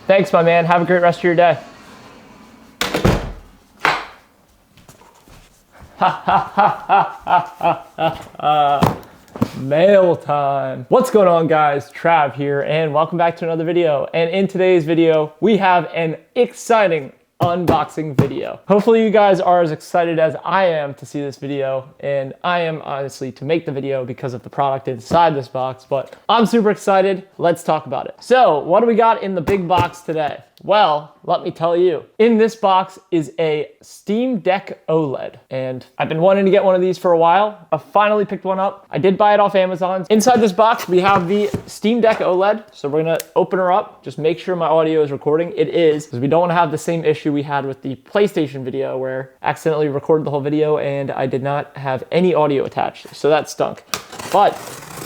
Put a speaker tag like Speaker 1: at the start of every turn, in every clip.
Speaker 1: Thanks, my man. Have a great rest of your day. Mail time. What's going on, guys? Trav here, and welcome back to another video. And in today's video, we have an exciting unboxing video. Hopefully you guys are as excited as I am to see this video, and I am honestly to make the video because of the product inside this box, but I'm super excited. Let's talk about it. So what do we got in the big box today? Well, let me tell you. In this box is a Steam Deck OLED, and I've been wanting to get one of these for a while. I finally picked one up. I did buy it off Amazon. Inside this box, we have the Steam Deck OLED. So we're gonna open her up, just make sure my audio is recording. It is, because we don't wanna have the same issue we had with the PlayStation video where I accidentally recorded the whole video and I did not have any audio attached. So that stunk. But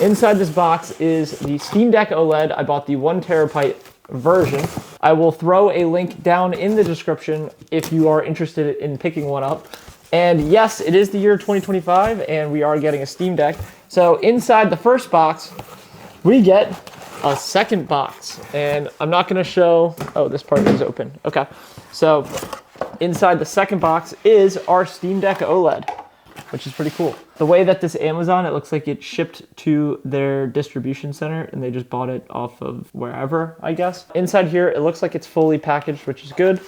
Speaker 1: inside this box is the Steam Deck OLED. I bought the 1 terabyte version. I will throw a link down in the description if you are interested in picking one up. And yes, it is the year 2025 and we are getting a Steam Deck. So inside the first box, we get a second box. And I'm not gonna show, oh, this part is open. Okay, so inside the second box is our Steam Deck OLED, which is pretty cool. The way that this Amazon, it looks like it shipped to their distribution center and they just bought it off of wherever, I guess. Inside here, it looks like it's fully packaged, which is good.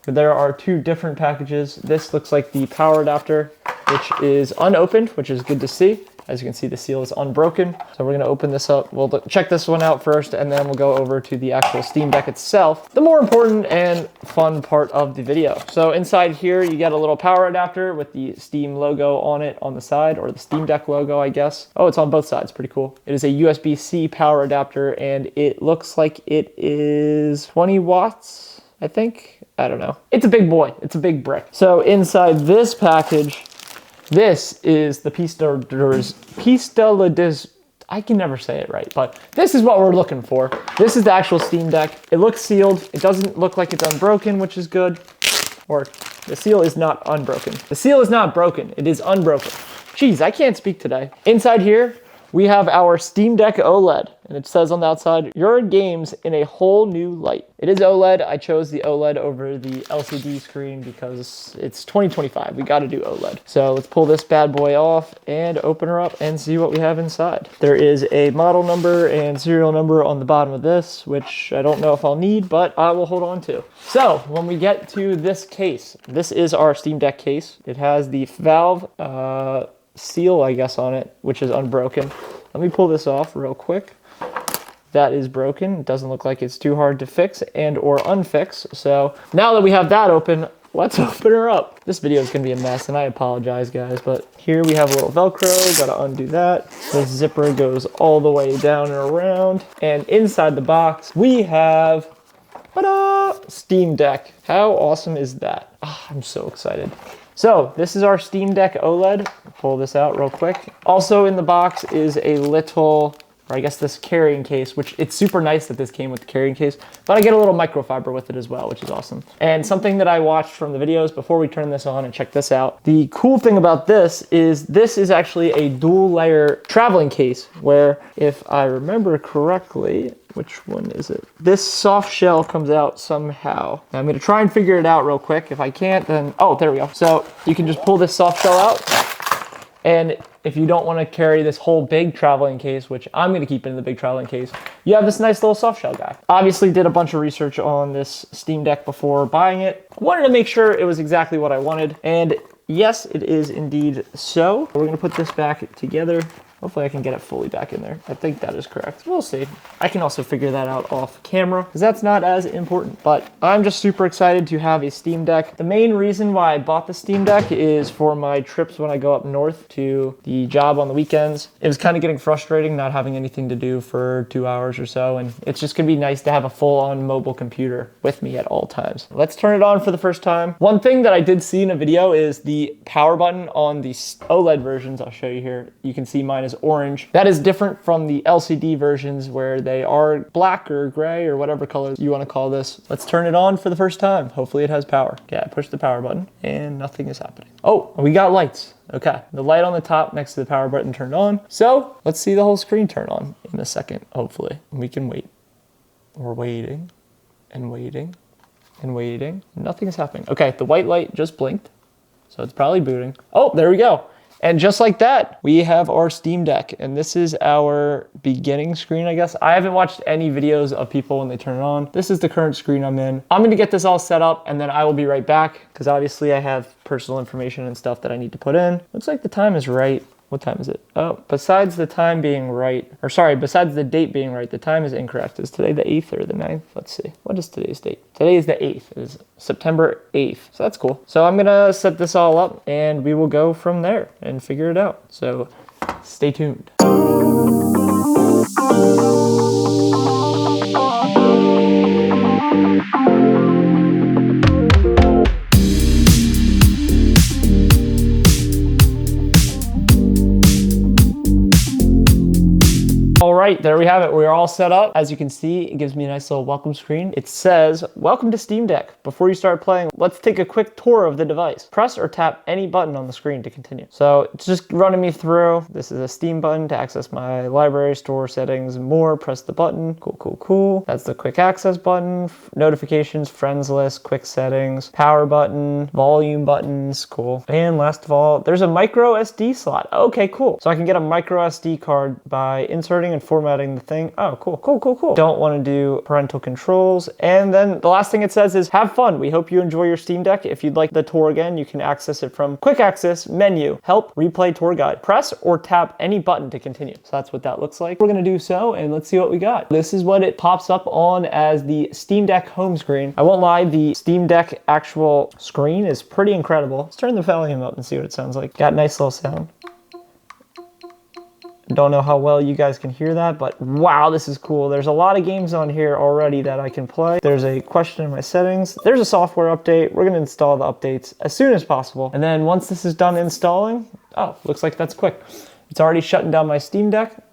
Speaker 1: There are 2 different packages. This looks like the power adapter, which is unopened, which is good to see. As you can see, the seal is unbroken. So we're gonna open this up. We'll check this one out first, and then we'll go over to the actual Steam Deck itself, the more important and fun part of the video. So inside here, you get a little power adapter with the Steam logo on it on the side, or the Steam Deck logo, I guess. Oh, it's on both sides, pretty cool. It is a USB-C power adapter, and it looks like it is 20 watts, I think. I don't know. It's a big boy, it's a big brick. So inside this package, this is the piece de resistance. I can never say it right, but this is what we're looking for. This is the actual Steam Deck. It looks sealed. It doesn't look like it's unbroken, which is good. Or the seal is not unbroken. The seal is not broken. It is unbroken. Jeez, I can't speak today. Inside here, we have our Steam Deck OLED, and it says on the outside, your games in a whole new light. It is OLED. I chose the OLED over the LCD screen because it's 2025. We got to do OLED. So let's pull this bad boy off and open her up and see what we have inside. There is a model number and serial number on the bottom of this, which I don't know if I'll need, but I will hold on to. So when we get to this case, this is our Steam Deck case. It has the Valve seal, I guess, on it, which is unbroken. Let me pull this off real quick. That is broken. It doesn't look like it's too hard to fix and or unfix. So now that we have that open, let's open her up. This video is gonna be a mess and I apologize, guys, but here we have a little Velcro, gotta undo that. This zipper goes all the way down and around. And inside the box, we have, ta-da, Steam Deck. How awesome is that? Oh, I'm so excited. So this is our Steam Deck OLED. Pull this out real quick. Also in the box is a little, or I guess this carrying case, which it's super nice that this came with the carrying case, but I get a little microfiber with it as well, which is awesome. And something that I watched from the videos before we turn this on and check this out, the cool thing about this is actually a dual layer traveling case where, if I remember correctly, which one is it? This soft shell comes out somehow. Now I'm gonna try and figure it out real quick. If I can't, then, oh, there we go. So you can just pull this soft shell out. And if you don't wanna carry this whole big traveling case, which I'm gonna keep in the big traveling case, you have this nice little soft shell guy. Obviously did a bunch of research on this Steam Deck before buying it. Wanted to make sure it was exactly what I wanted. And yes, it is indeed so. We're gonna put this back together. Hopefully I can get it fully back in there. I think that is correct. We'll see. I can also figure that out off camera because that's not as important, but I'm just super excited to have a Steam Deck. The main reason why I bought the Steam Deck is for my trips when I go up north to the job on the weekends. It was kind of getting frustrating not having anything to do for 2 hours or so, and it's just gonna be nice to have a full-on mobile computer with me at all times. Let's turn it on for the first time. One thing that I did see in a video is the power button on the OLED versions. I'll show you here. You can see mine is orange. That is different from the LCD versions where they are black or gray or whatever color you want to call this. Let's turn it on for the first time. Hopefully it has power. Yeah, I pushed the power button and nothing is happening. Oh, we got lights. Okay, the light on the top next to the power button turned on. So let's see the whole screen turn on in a second, hopefully. We can wait. We're waiting and waiting and waiting. Nothing's happening. Okay, the white light just blinked, so it's probably booting. Oh, there we go. And just like that, we have our Steam Deck, and this is our beginning screen, I guess. I haven't watched any videos of people when they turn it on. This is the current screen I'm in. I'm gonna get this all set up, and then I will be right back, because obviously I have personal information and stuff that I need to put in. Looks like the time is right. What time is it? Oh, besides the time being right, or sorry, besides the date being right, the time is incorrect. Is today the 8th or the 9th? Let's see. What is today's date? Today is the 8th. It is September 8th. So that's cool. So I'm gonna set this all up and we will go from there and figure it out. So stay tuned. All right, there we have it. We're all set up. As you can see, it gives me a nice little welcome screen. It says, welcome to Steam Deck. Before you start playing, let's take a quick tour of the device. Press or tap any button on the screen to continue. So it's just running me through. This is a Steam button to access my library, store settings, and more. Press the button. Cool, cool, cool. That's the quick access button. Notifications, friends list, quick settings, power button, volume buttons. Cool. And last of all, there's a micro SD slot. Okay, cool. So I can get a micro SD card by inserting and formatting the thing. Oh, cool, cool, cool, cool. Don't want to do parental controls. And then the last thing it says is have fun. We hope you enjoy your Steam Deck. If you'd like the tour again, you can access it from quick access menu, help, replay tour guide. Press or tap any button to continue. So that's what that looks like. We're going to do so, and let's see what we got. This is what it pops up on as the Steam Deck home screen. I won't lie, the Steam Deck actual screen is pretty incredible. Let's turn the volume up and see what it sounds like. Got a nice little sound. Don't know how well you guys can hear that, but wow, this is cool. There's a lot of games on here already that I can play. There's a question in my settings. There's a software update. We're gonna install the updates as soon as possible. And then once this is done installing, oh, looks like that's quick. It's already shutting down my Steam Deck.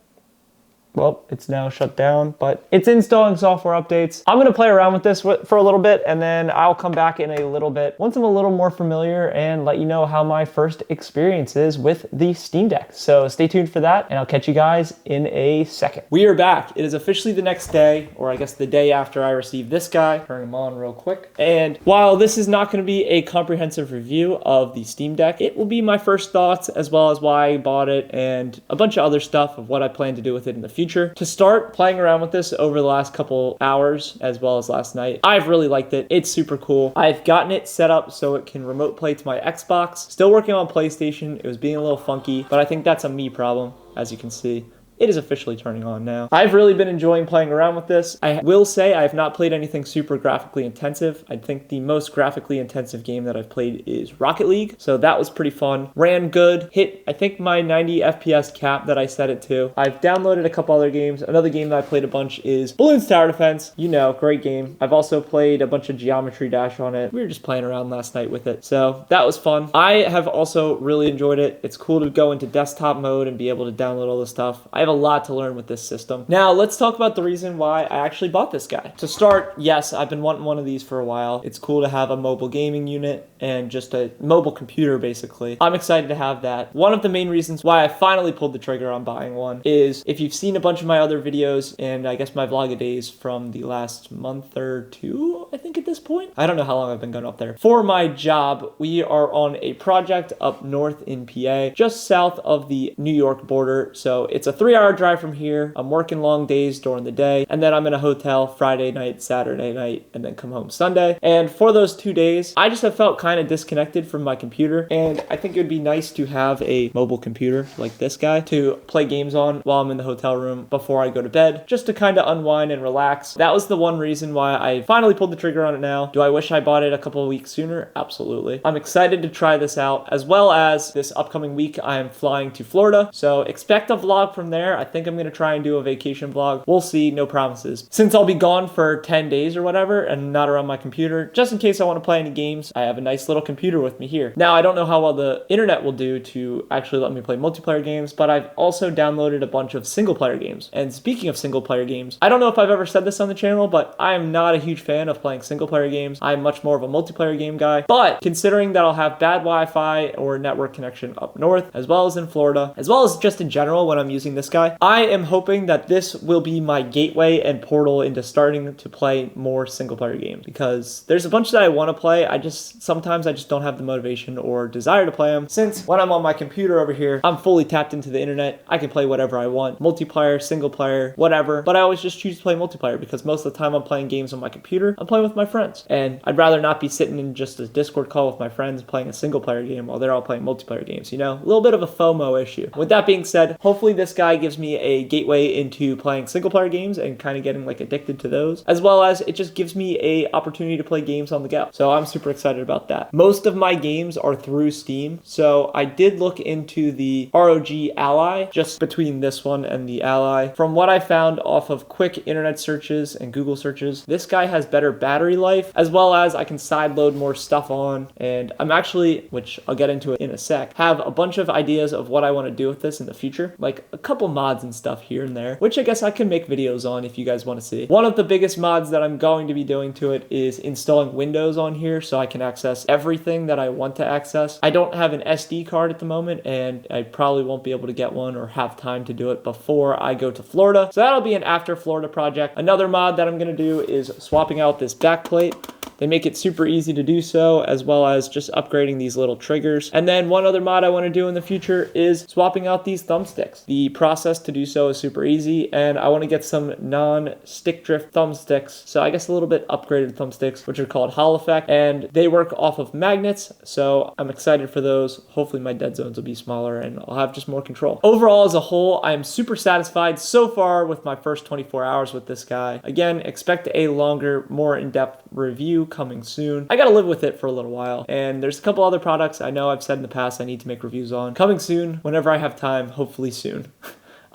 Speaker 1: Well, it's now shut down, but it's installing software updates. I'm gonna play around with this for a little bit, and then I'll come back in a little bit once I'm a little more familiar and let you know how my first experience is with the Steam Deck. So stay tuned for that, and I'll catch you guys in a second. We are back. It is officially the next day, or I guess the day after I received this guy. Turn him on real quick. And while this is not gonna be a comprehensive review of the Steam Deck, it will be my first thoughts as well as why I bought it and a bunch of other stuff of what I plan to do with it in the future. To start playing around with this over the last couple hours as well as last night, I've really liked it. It's super cool. I've gotten it set up so it can remote play to my Xbox. Still working on PlayStation. It was being a little funky, but I think that's a me problem, as you can see. It is officially turning on now. I've really been enjoying playing around with this. I will say I have not played anything super graphically intensive. I think the most graphically intensive game that I've played is Rocket League, so that was pretty fun. Ran good, hit I think my 90 FPS cap that I set it to. I've downloaded a couple other games. Another game that I played a bunch is Balloons Tower Defense. You know, great game. I've also played a bunch of Geometry Dash on it. We were just playing around last night with it, so that was fun. I have also really enjoyed it. It's cool to go into desktop mode and be able to download all the stuff. I have a lot to learn with this system. Now let's talk about the reason why I actually bought this guy. To start, yes, I've been wanting one of these for a while. It's cool to have a mobile gaming unit and just a mobile computer basically. I'm excited to have that. One of the main reasons why I finally pulled the trigger on buying one is if you've seen a bunch of my other videos and I guess my vlog-a-days from the last month or two, I think at this point. I don't know how long I've been going up there. For my job, we are on a project up north in PA, just south of the New York border. So it's a 3-hour drive from here. I'm working long days during the day, and then I'm in a hotel Friday night, Saturday night, and then come home Sunday. And for those 2 days, I just have felt kind of disconnected from my computer, and I think it would be nice to have a mobile computer like this guy to play games on while I'm in the hotel room before I go to bed, just to kind of unwind and relax. That was the one reason why I finally pulled the trigger on it now. Do I wish I bought it a couple of weeks sooner? Absolutely. I'm excited to try this out, as well as this upcoming week I am flying to Florida, so expect a vlog from there. I think I'm going to try and do a vacation vlog. We'll see, no promises. Since I'll be gone for 10 days or whatever and not around my computer, just in case I want to play any games, I have a nice little computer with me here. Now, I don't know how well the internet will do to actually let me play multiplayer games, but I've also downloaded a bunch of single player games. And speaking of single player games, I don't know if I've ever said this on the channel, but I am not a huge fan of playing single player games. I'm much more of a multiplayer game guy. But considering that I'll have bad Wi-Fi or network connection up north, as well as in Florida, as well as just in general when I'm using this guy. I am hoping that this will be my gateway and portal into starting to play more single player games, because there's a bunch that I want to play. Sometimes I just don't have the motivation or desire to play them, since when I'm on my computer over here, I'm fully tapped into the internet. I can play whatever I want, multiplayer, single player, whatever, but I always just choose to play multiplayer because most of the time I'm playing games on my computer, I'm playing with my friends, and I'd rather not be sitting in just a Discord call with my friends playing a single player game while they're all playing multiplayer games, you know? A little bit of a FOMO issue. With that being said, hopefully this guy gives me a gateway into playing single player games and kind of getting like addicted to those, as well as it just gives me a opportunity to play games on the go. So I'm super excited about that. Most of my games are through Steam, so I did look into the ROG Ally, just between this one and the Ally. From what I found off of quick internet searches and Google searches, this guy has better battery life, as well as I can sideload more stuff on, and I'm actually, which I'll get into it in a sec, have a bunch of ideas of what I want to do with this in the future, like a couple mods and stuff here and there, which I guess I can make videos on if you guys want to see. One of the biggest mods that I'm going to be doing to it is installing Windows on here so I can access everything that I want to access. I don't have an SD card at the moment, and I probably won't be able to get one or have time to do it before I go to Florida. So that'll be an after Florida project. Another mod that I'm going to do is swapping out this back plate. They make it super easy to do so, as well as just upgrading these little triggers. And then one other mod I want to do in the future is swapping out these thumbsticks. The process to do so is super easy, and I want to get some non-stick drift thumbsticks. So I guess a little bit upgraded thumbsticks, which are called Hall Effect, and they work off of magnets. So I'm excited for those. Hopefully my dead zones will be smaller and I'll have just more control. Overall, as a whole, I am super satisfied so far with my first 24 hours with this guy. Again, expect a longer, more in-depth review coming soon. I gotta live with it for a little while, and there's a couple other products I know I've said in the past I need to make reviews on. Coming soon, whenever I have time, hopefully soon.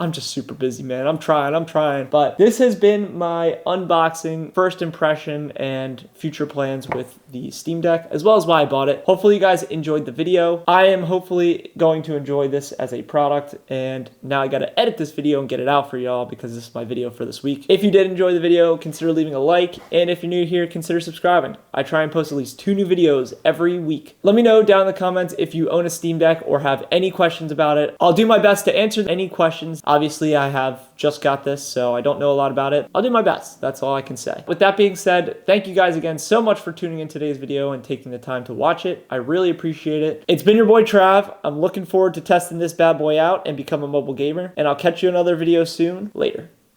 Speaker 1: I'm just super busy, man. I'm trying. But this has been my unboxing, first impression, and future plans with the Steam Deck, as well as why I bought it. Hopefully you guys enjoyed the video. I am hopefully going to enjoy this as a product, and now I gotta edit this video and get it out for y'all because this is my video for this week. If you did enjoy the video, consider leaving a like, and if you're new here, consider subscribing. I try and post at least 2 new videos every week. Let me know down in the comments if you own a Steam Deck or have any questions about it. I'll do my best to answer any questions. Obviously, I have just got this, so I don't know a lot about it. I'll do my best. That's all I can say. With that being said, thank you guys again so much for tuning in today's video and taking the time to watch it. I really appreciate it. It's been your boy Trav. I'm looking forward to testing this bad boy out and become a mobile gamer, and I'll catch you in another video soon. Later.